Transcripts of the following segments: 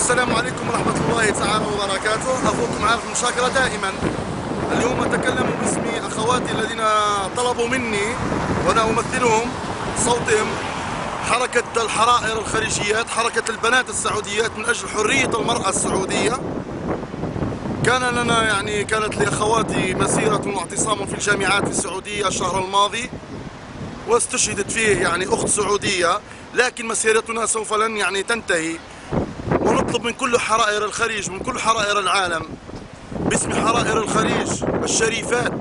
السلام عليكم ورحمة الله تعالى وبركاته. أخوكم عارف مشاكرة دائما. اليوم أتكلم باسم أخواتي الذين طلبوا مني وأنا أمثلهم صوتهم حركة الحرائر الخليجيات، حركة البنات السعوديات من أجل حرية المرأة السعودية. كانت لأخواتي مسيرة واعتصام في الجامعات في السعودية الشهر الماضي، واستشهدت فيه أخت سعودية، لكن مسيرتنا سوف لن تنتهي. ونطلب من كل حرائر الخليج، من كل حرائر العالم، باسم حرائر الخليج الشريفات،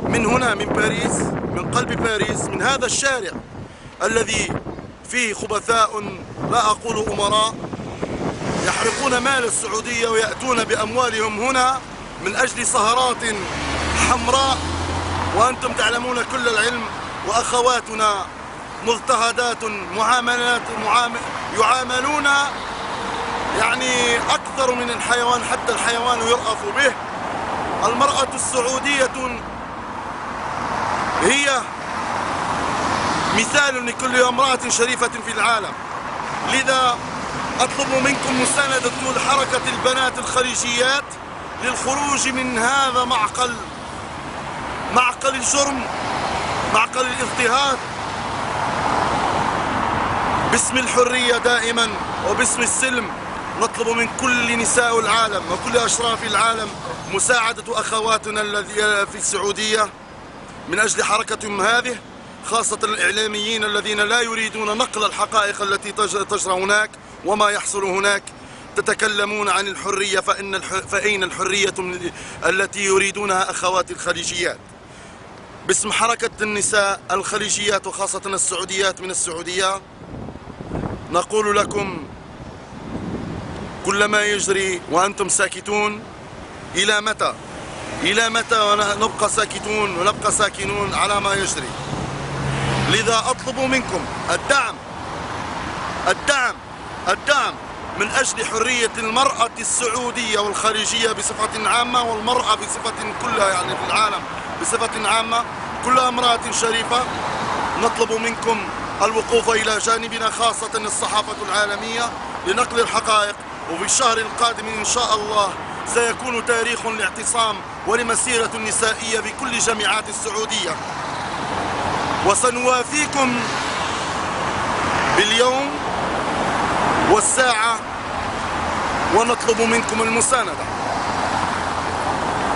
من هنا من باريس، من قلب باريس، من هذا الشارع الذي فيه خبثاء لا أقول أمراء يحرقون مال السعودية ويأتون بأموالهم هنا من أجل سهرات حمراء، وأنتم تعلمون كل العلم. وأخواتنا مضطهدات، يعاملون أكثر من الحيوان، حتى الحيوان يرأف به. المرأة السعودية هي مثال لكل امرأة شريفة في العالم. لذا أطلب منكم مساندة حركة البنات الخليجيات للخروج من هذا معقل الجرم، معقل الاضطهاد، باسم الحرية دائما وباسم السلم. نطلب من كل نساء العالم وكل أشراف العالم مساعدة أخواتنا الذين في السعودية من أجل حركتهم هذه، خاصة الإعلاميين الذين لا يريدون نقل الحقائق التي تجرى هناك وما يحصل هناك. تتكلمون عن الحرية، فأين الحرية التي يريدونها أخوات الخليجيات؟ باسم حركة النساء الخليجيات وخاصة السعوديات من السعودية نقول لكم كل ما يجري وأنتم ساكتون. إلى متى؟ إلى متى نبقى ساكتون ونبقى ساكنون على ما يجري؟ لذا أطلب منكم الدعم من أجل حرية المرأة السعودية والخليجية بصفة عامة، والمرأة بصفة كلها في العالم بصفة عامة، كل امرأة شريفة. نطلب منكم الوقوف إلى جانبنا، خاصة الصحافة العالمية، لنقل الحقائق. وفي الشهر القادم إن شاء الله سيكون تاريخ لاعتصام ولمسيرة نسائية في كل جامعات السعودية، وسنوافيكم باليوم والساعة ونطلب منكم المساندة.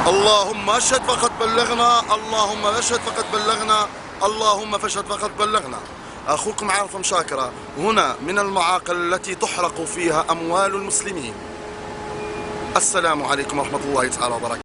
اللهم اشهد فقد بلغنا، اللهم اشهد فقد بلغنا، اللهم فاشهد فقد بلغنا. أخوكم عارف مشاكرة هنا من المعاقل التي تحرق فيها أموال المسلمين. السلام عليكم ورحمة الله تعالى وبركاته.